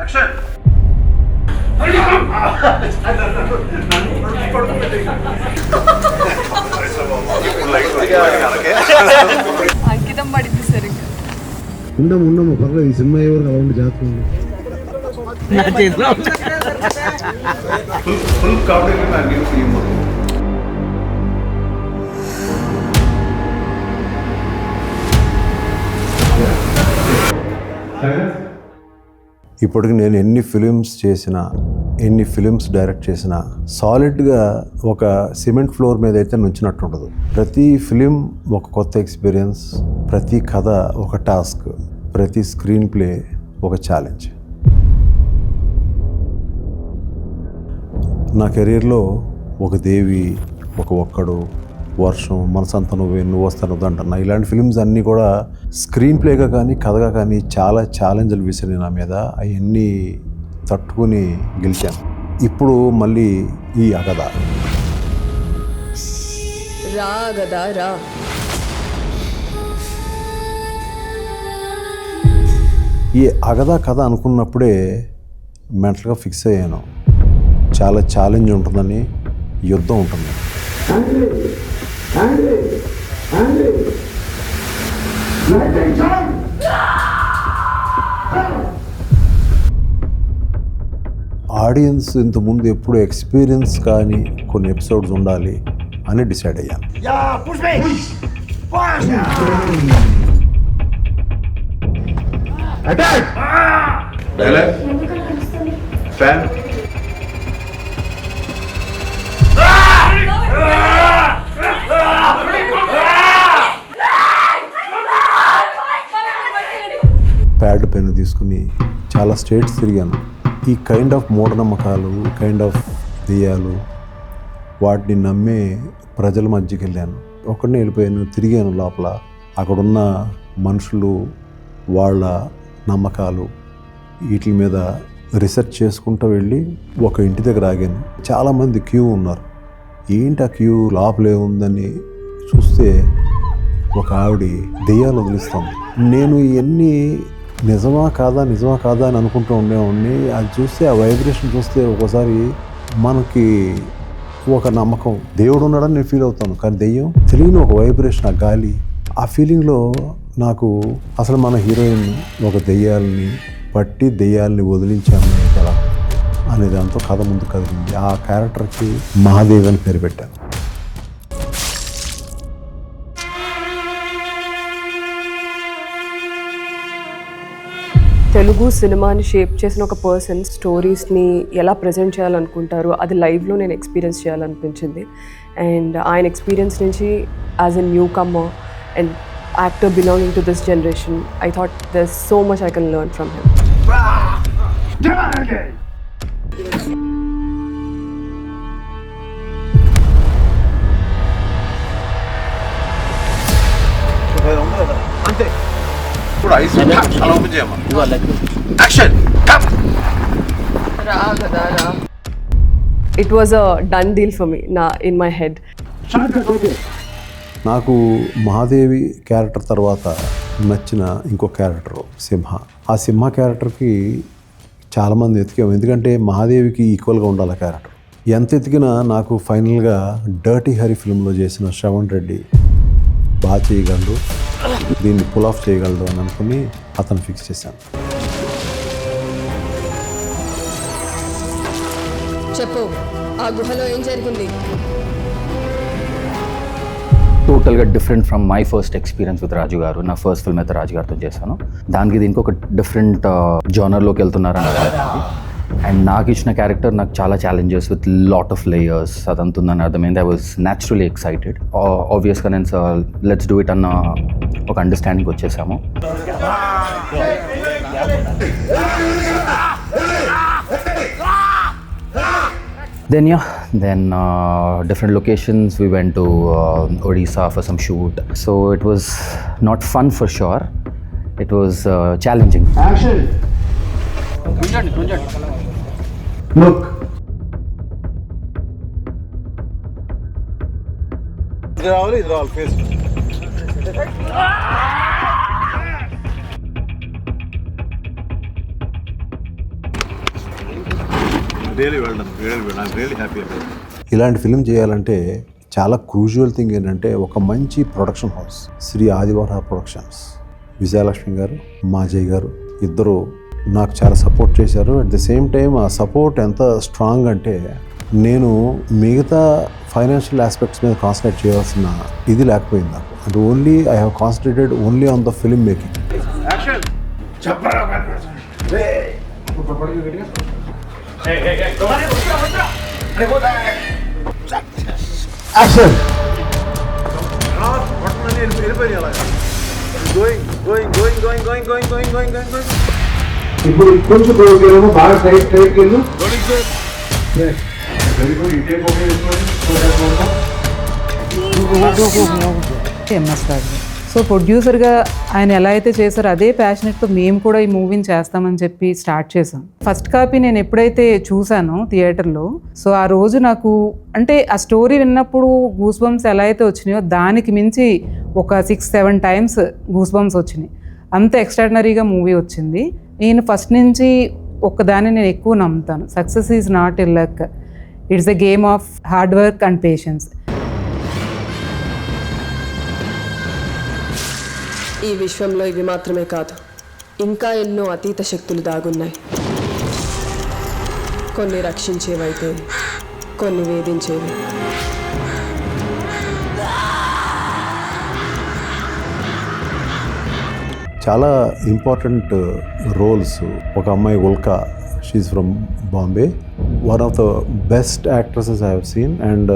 Action. అంకితం పడింది సరే. ఉండము పర్లేదు. ఈ సినిమా ఎవరు అలా ఉండి జాతకం ఫుల్ కామెడీ నాకు ఫిలిం. ఇప్పటికి నేను ఎన్ని ఫిలిమ్స్ చేసినా, ఎన్ని ఫిలిమ్స్ డైరెక్ట్ చేసినా సాలిడ్గా ఒక సిమెంట్ ఫ్లోర్ మీద అయితే నుంచినట్టు ఉండదు. ప్రతి ఫిలిం ఒక కొత్త ఎక్స్పీరియన్స్, ప్రతి కథ ఒక టాస్క్, ప్రతి స్క్రీన్ ప్లే ఒక ఛాలెంజ్. నా కెరీర్లో ఒక దేవి, ఒక ఒక్కడు, వర్షం, మనసంత నువ్వు వస్తాను అంటున్నా, ఇలాంటి ఫిలిమ్స్ అన్నీ కూడా స్క్రీన్ ప్లేగా కానీ కథగా కానీ చాలా ఛాలెంజ్లు విసిరి నా మీద అవన్నీ తట్టుకుని గెలిచాను. ఇప్పుడు మళ్ళీ ఈ అగద రా ఈ అగద కథ అనుకున్నప్పుడే మెంటల్గా ఫిక్స్ అయ్యాను. చాలా ఛాలెంజ్ ఉంటుందని, యుద్ధం ఉంటుంది. ఆడియన్స్ ఇంతకుముందు ఎప్పుడు ఎక్స్పీరియన్స్ కానీ కొన్ని ఎపిసోడ్స్ ఉండాలి అని డిసైడ్ అయ్యాను. ఫ్యాన్ ప్యాడ్ పెన్ తీసుకుని చాలా స్టేట్స్ తిరిగాను. ఈ కైండ్ ఆఫ్ మూఢనమ్మకాలు, కైండ్ ఆఫ్ దెయ్యాలు, వాటిని నమ్మే ప్రజల మధ్యకి వెళ్ళాను. ఒక్కడినే వెళ్ళిపోయాను, తిరిగాను లోపల. అక్కడున్న మనుషులు, వాళ్ళ నమ్మకాలు, వీటి మీద రీసెర్చ్ చేసుకుంటూ వెళ్ళి ఒక ఇంటి దగ్గర ఆగాను. చాలామంది క్యూ ఉన్నారు. ఏంటి ఆ క్యూ, లోపలే ఉందని చూస్తే ఒక ఆవిడ దెయ్యాలు వదిలిస్తుంది. నేను ఇవన్నీ నిజమా కాదా అని అనుకుంటూ ఉండేవాడిని. అది చూస్తే, ఆ వైబ్రేషన్ చూస్తే ఒకసారి మనకి ఒక నమ్మకం, దేవుడు ఉన్నాడని నేను ఫీల్ అవుతాను. కానీ దెయ్యం తెలియని ఒక వైబ్రేషన్, ఆ గాలి, ఆ ఫీలింగ్లో నాకు అసలు మన హీరోయిన్ ఒక దెయ్యాలని పట్టి దెయ్యాలని వదిలించాము కదా అనే దాంతో కథ ముందు కదిలింది. ఆ క్యారెక్టర్కి మహాదేవ్ అని పేరు పెట్టాను. తెలుగు సినిమాని షేప్ చేసిన ఒక పర్సన్ స్టోరీస్ని ఎలా ప్రజెంట్ చేయాలనుకుంటారో అది లైవ్లో నేను ఎక్స్పీరియన్స్ చేయాలనిపించింది. అండ్ ఆయన ఎక్స్పీరియన్స్ నుంచి as a newcomer and actor belonging to this generation, I thought there is so much I can learn from him. అంతే. ఇప్పుడు ఐస్ అలా ఓపెన్ చేయమ్మా. Action. It was a done deal for me in my head. నాకు మహాదేవి character తర్వాత నచ్చిన ఇంకో character సింహ. ఆ సింహ క్యారెక్టర్కి చాలామంది ఎతికాము, ఎందుకంటే మహాదేవికి ఈక్వల్గా ఉండాలి క్యారెక్టర్. ఎంత ఎతికినా నాకు ఫైనల్గా డర్టీ హరి ఫిల్మ్లో చేసిన శ్రవణ్ రెడ్డి బాగా చేయగలడు, దీన్ని పుల్ ఆఫ్ చేయగలడు అని అనుకుని అతను ఫిక్స్ చేశాను. చెప్పు, ఆ గుహలో ఏం జరిగింది? టోటల్గా different from my first experience with Raju garu. నా ఫస్ట్ ఫిల్మ్ అయితే రాజు గారితో చేశాను. దానికి దీనికి ఒక డిఫరెంట్ జానర్లోకి వెళ్తున్నారని అర్థమైంది. అండ్ నాకు ఇచ్చిన క్యారెక్టర్ నాకు చాలా challenges with lot of layers అదంతుందని అర్థమైంది. I was naturally excited. ఆబ్వియస్గా నేను లెట్స్ డూ ఇట్ అన్న ఒక అండర్స్టాండింగ్ వచ్చేసాము. Then different locations. We went to Odisha for some shoot. So it was not fun for sure. It was challenging. Action. Look. Idhar all face. Really well done, I'm really happy about it. ఇలాంటి film చేయాలంటే చాలా crucial thing ఏంటంటే ఒక మంచి production house, Shri Adivaraha productions, Vijayalakshmi garu, Majay garu ఇద్దరు నాకు చాలా support చేశారు. అట్ ది సేమ్ టైం ఆ సపోర్ట్ ఎంత స్ట్రాంగ్ అంటే నేను మిగతా ఫైనాన్షియల్ ఆస్పెక్ట్స్ మీద కాన్సన్ట్రేట్ చేయాల్సిన ఇది లేకపోయింది నాకు. And only I have concentrated only on the film making. ఇప్పుడు కొంచెం బాగా టైట్ వెళ్ళు. ఎంఎస్ రాజు. సో ప్రొడ్యూసర్గా ఆయన ఎలా అయితే చేశారో అదే ప్యాషనెట్తో మేము కూడా ఈ మూవీని చేస్తామని చెప్పి స్టార్ట్ చేసాం. ఫస్ట్ కాపీ నేను ఎప్పుడైతే చూసానో థియేటర్లో, సో ఆ రోజు నాకు అంటే ఆ స్టోరీ విన్నప్పుడు గూస్ బంప్స్ ఎలా అయితే వచ్చినాయో దానికి మించి ఒక 6-7 టైమ్స్ గూస్ బంప్స్ వచ్చినాయి. అంత ఎక్స్ట్రాడినరీగా మూవీ వచ్చింది. నేను ఫస్ట్ నుంచి ఒక్కదాన్ని నేను ఎక్కువ నమ్ముతాను, success is not a luck, it's a game of hard work and patience. ఈ విశ్వంలో ఇవి మాత్రమే కాదు, ఇంకా ఎన్నో అతీత శక్తులు దాగున్నాయి. కొన్ని రక్షించేవైతే కొన్ని వేధించేవి. చాలా ఇంపార్టెంట్ రోల్స్. ఒక అమ్మాయి Ulka, she's from Bombay, one of the best actresses I have seen. And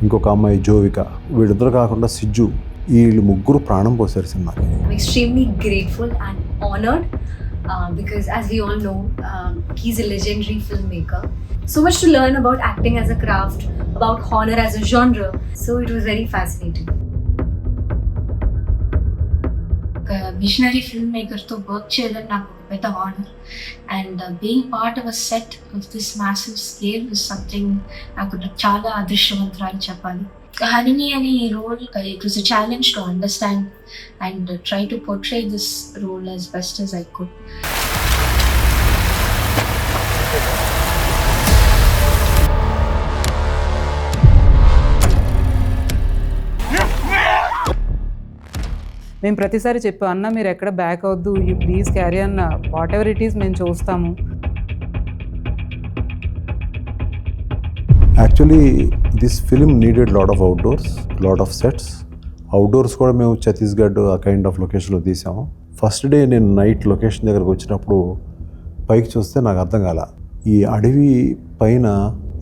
ఇంకొక అమ్మాయి జోవిక. వీళ్ళిద్దరు కాకుండా సిజ్జు, వీళ్ళు ముగ్గురు ప్రాణం పోసారు సినిమాకి. I'm extremely grateful and honored because as we all know, he's a legendary filmmaker. So much to learn about acting as a craft, about horror as a genre. So it was very fascinating. Visionary filmmaker to work cheyadam naku పెద్ద honour, and being part of a set of this massive scale is something నాకు చాలా అదృష్టవంతురాలు చెప్పాలి. Harini ani role, it was a challenge to understand and try to portray this role as best as I could. మేము ప్రతిసారి చెప్పాం, అన్న మీరు ఎక్కడ బ్యాక్ అవద్దు, యూ ప్లీజ్ క్యారీ అన్న, వాట్ ఎవర్ ఇట్ ఈస్ మేము చూస్తాము. Actually this film needed lot of outdoors, lot of sets. Outdoors కూడా మేము ఛత్తీస్గఢ్ ఆ కైండ్ ఆఫ్ లొకేషన్లో తీసాము. ఫస్ట్ డే నేను నైట్ లొకేషన్ దగ్గరకు వచ్చినప్పుడు పైకి చూస్తే నాకు అర్థం కాల, ఈ అడవి పైన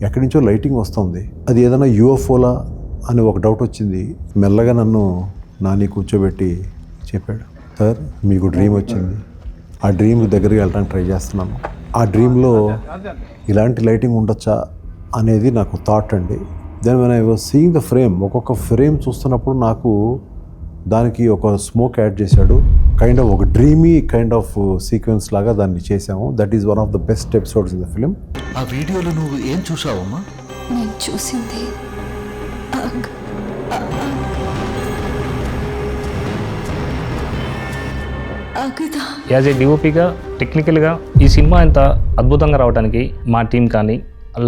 ఎక్కడి నుంచో లైటింగ్ వస్తుంది, అది ఏదైనా యూఎఫ్ఓలా అని ఒక డౌట్ వచ్చింది. మెల్లగా నన్ను నాని కూర్చోబెట్టి చెప్పాడు, సార్ మీకు డ్రీమ్ వచ్చింది, ఆ డ్రీమ్ దగ్గరికి వెళ్ళడానికి ట్రై చేస్తున్నాను, ఆ డ్రీమ్లో ఇలాంటి లైటింగ్ ఉండొచ్చా అనేది నాకు థాట్ అండి. Then when I was seeing the frame, ఒక్కొక్క ఫ్రేమ్ చూస్తున్నప్పుడు నాకు దానికి ఒక స్మోక్ యాడ్ చేశాడు, కైండ్ ఆఫ్ ఒక డ్రీమీ కైండ్ ఆఫ్ సీక్వెన్స్ లాగా దాన్ని చేసాము. That is one of the best episodes in the film. ఆ వీడియోలో నువ్వు ఏం చూసావమ్మా? నేను చూసింది యాజ్ ఏ డిఓపిగా టెక్నికల్గా ఈ సినిమా ఇంత అద్భుతంగా రావడానికి మా టీం కానీ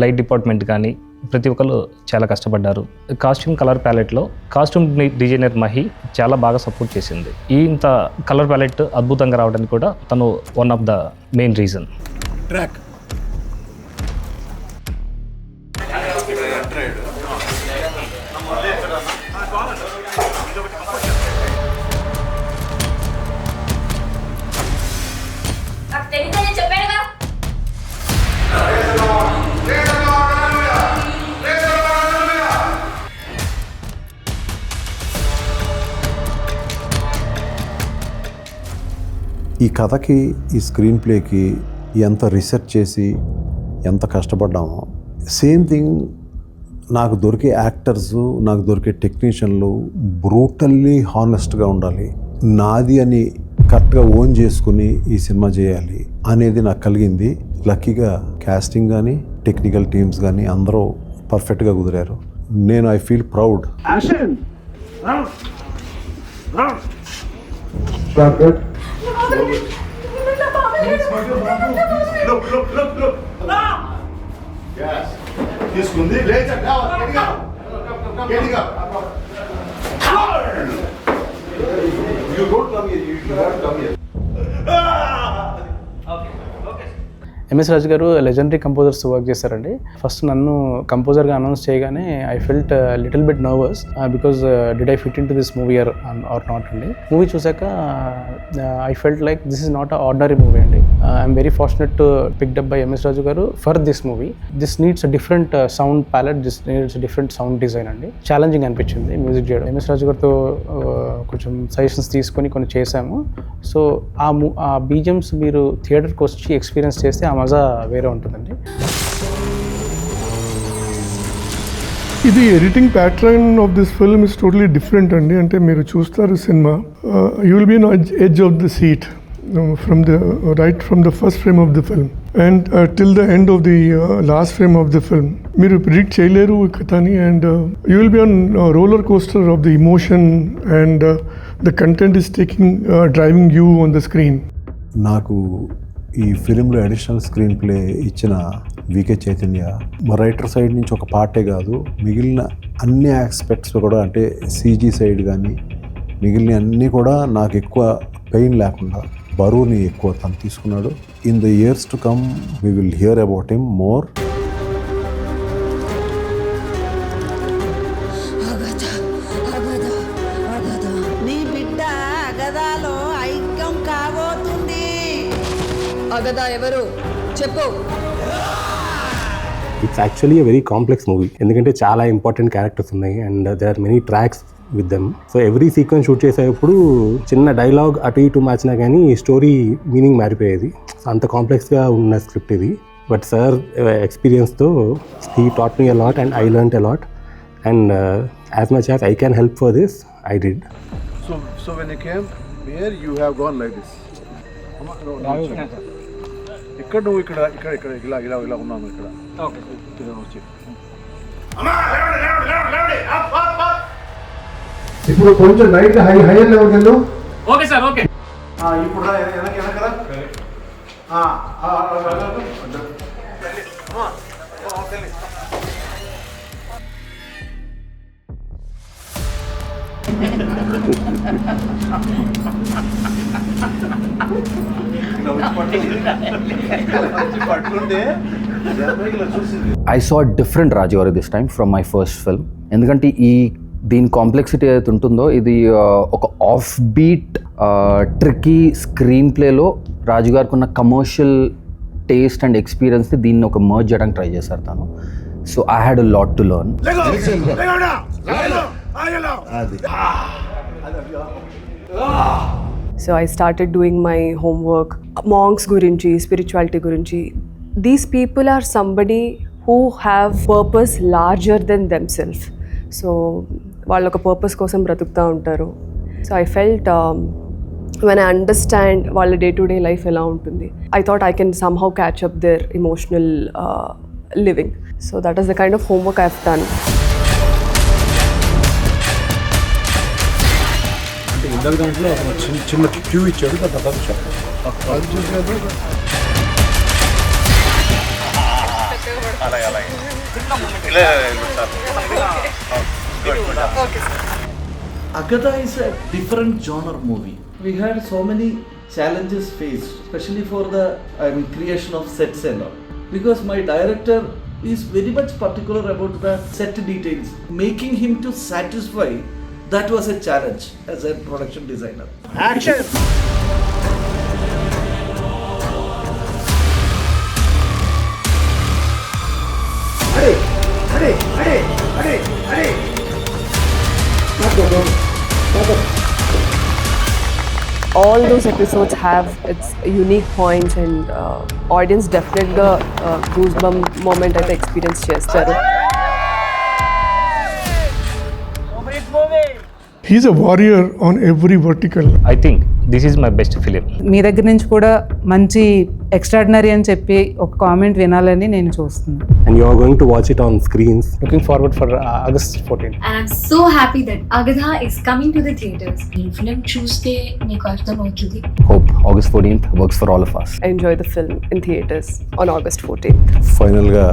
లైట్ డిపార్ట్మెంట్ కానీ ప్రతి ఒక్కరు చాలా కష్టపడ్డారు. కాస్ట్యూమ్ కలర్ ప్యాలెట్లో కాస్ట్యూమ్ డిజైనర్ మహి చాలా బాగా సపోర్ట్ చేసింది. ఈ ఇంత కలర్ ప్యాలెట్ అద్భుతంగా రావడానికి కూడా తను one of the main reason. Track ఈ కథకి, ఈ స్క్రీన్ ప్లేకి ఎంత రీసెర్చ్ చేసి ఎంత కష్టపడ్డామో, సేమ్ థింగ్ నాకు దొరికే యాక్టర్స్, నాకు దొరికే టెక్నీషియన్లు బ్రూటల్లీ హానెస్ట్గా ఉండాలి, నాది అని కరెక్ట్గా ఓన్ చేసుకుని ఈ సినిమా చేయాలి అనేది నాకు కలిగింది. లక్కీగా క్యాస్టింగ్ కానీ టెక్నికల్ టీమ్స్ కానీ అందరూ పర్ఫెక్ట్గా కుదిరారు. నేను ఐ ఫీల్ ప్రౌడ్. తీసుకుంది లేచా You don't come here. You should not come here. MS Raju garu legendary composers work చేశారండి. ఫస్ట్ నన్ను కంపోజర్గా అనౌన్స్ చేయగానే I felt little bit nervous because did I fit in to this movie or not అండి. Movie చూసాక I felt like this is not a ordinary movie అండి. I'm very fortunate to picked up by MS Raju garu for this movie. This needs a different sound palette, this needs different sound design అండి. Challenging అనిపించింది music చేయడం. MS రాజు గారితో కొంచెం suggestions తీసుకొని కొన్ని చేశాము. So ఆ బీజిఎమ్స్ మీరు థియేటర్కి వచ్చి ఎక్స్పీరియన్స్ చేస్తే ఆ మజా వేరే ఉంటుందండి. ఇది editing pattern of this film is totally different అండి. అంటే మీరు చూస్తారు సినిమా, you will be on edge of the seat from the first frame of the film and till the end of the last frame of the film. మీరు predict చేయలేరు ఈ కథని and you will be on roller coaster of the emotion and the content is driving you on the screen. నాకు ఈ ఫిలింలో additional screen play ఇచ్చిన VK Chaitanya మా writer side నుంచి ఒక పార్టే కాదు, మిగిలిన అన్ని ఆస్పెక్ట్స్లో కూడా, అంటే సీజీ సైడ్ కానీ మిగిలిన అన్నీ కూడా నాకు ఎక్కువ పెయిన్ లేకుండా బరువుని ఎక్కువ తను తీసుకున్నాడు. In the years to come we will hear about him more. Agatha ఎవరు చెప్పు. It's actually a very complex movie. ఎందుకంటే చాలా ఇంపార్టెంట్ క్యారెక్టర్స్ ఉన్నాయి and there are many tracks with them. So every sequence shoot చేసేటప్పుడు చిన్న dialogue అటు ఇటు మార్చినా కానీ స్టోరీ మీనింగ్ మారిపోయేది. అంత కాంప్లెక్స్గా ఉన్న స్క్రిప్ట్ ఇది. బట్ సార్ ఎక్స్పీరియన్స్తో he taught me a lot and I learned a lot and as much as I can help for this I did. So when you came here, you have gone like this. ఇక్కడ నువ్వు ఇక్కడ ఇక్కడ ఇక్కడ ఇలా ఇలా ఇలా ఉన్నాము ఇక్కడ. ఇప్పుడు కొంచెం లైట్ హైయర్ లెవెల్కి వెళ్ళు. Okay sir, okay. ఇప్పుడు వెనకరా. ఐ సా డిఫరెంట్ రాజు గారు this time from my first film. ఎందుకంటే దీని కాంప్లెక్సిటీ ఏదైతే ఉంటుందో ఇది ఒక ఆఫ్ బీట్ ట్రిక్కీ స్క్రీన్ ప్లేలో రాజు గారికి ఉన్న కమర్షియల్ టేస్ట్ అండ్ ఎక్స్పీరియన్స్ని దీన్ని ఒక మర్జ్ చేయడానికి ట్రై చేశారు తను. So I had a lot to learn. So I started doing my homework. Monks gurinchi, spirituality gurinchi. These people are somebody who have purpose larger than themselves. So వాళ్ళు ఒక purpose కోసం బ్రతుకుతూ ఉంటారు. So I felt when I understand వాళ్ళ day to day life ఎలా ఉంటుంది, I thought I can somehow catch up their emotional living. So that is the kind of homework I've done. ఇందాక దాంట్లో చిన్న క్యూ ఇచ్చాడు, తర్వాత Agatha is a different genre movie. We had so many challenges faced, especially for the creation of sets and all. Because my director is very much particular about the set details. Making him to satisfy, that was a challenge as a production designer. Action! All those episodes have its unique points and audience definitely goosebump moment అయితే experience చేస్తారు. He's a warrior on every vertical. I think this is my best film. మీ దగ్గర నుంచి కూడా మంచి extraordinary అని చెప్పి ఒక comment వినాలని నేను చూస్తున్నాను. And you are going to watch it on screens. Looking forward for August 14th. And I'm so happy that Agatha is coming to the theatres. ఈ ఫిల్మ్ చూస్తే మీకు అర్థమవుతుంది. Hope August 14th works for all of us. Enjoy the film in theaters on August 14th. ఫైనల్గా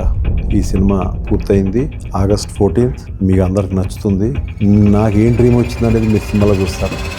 ఈ cinema పూర్తయింది. August 14th మీకు అందరికి నచ్చుతుంది. నాకేం డ్రీమ్ వచ్చిందనేది మీరు సినిమాలో చూస్తారు.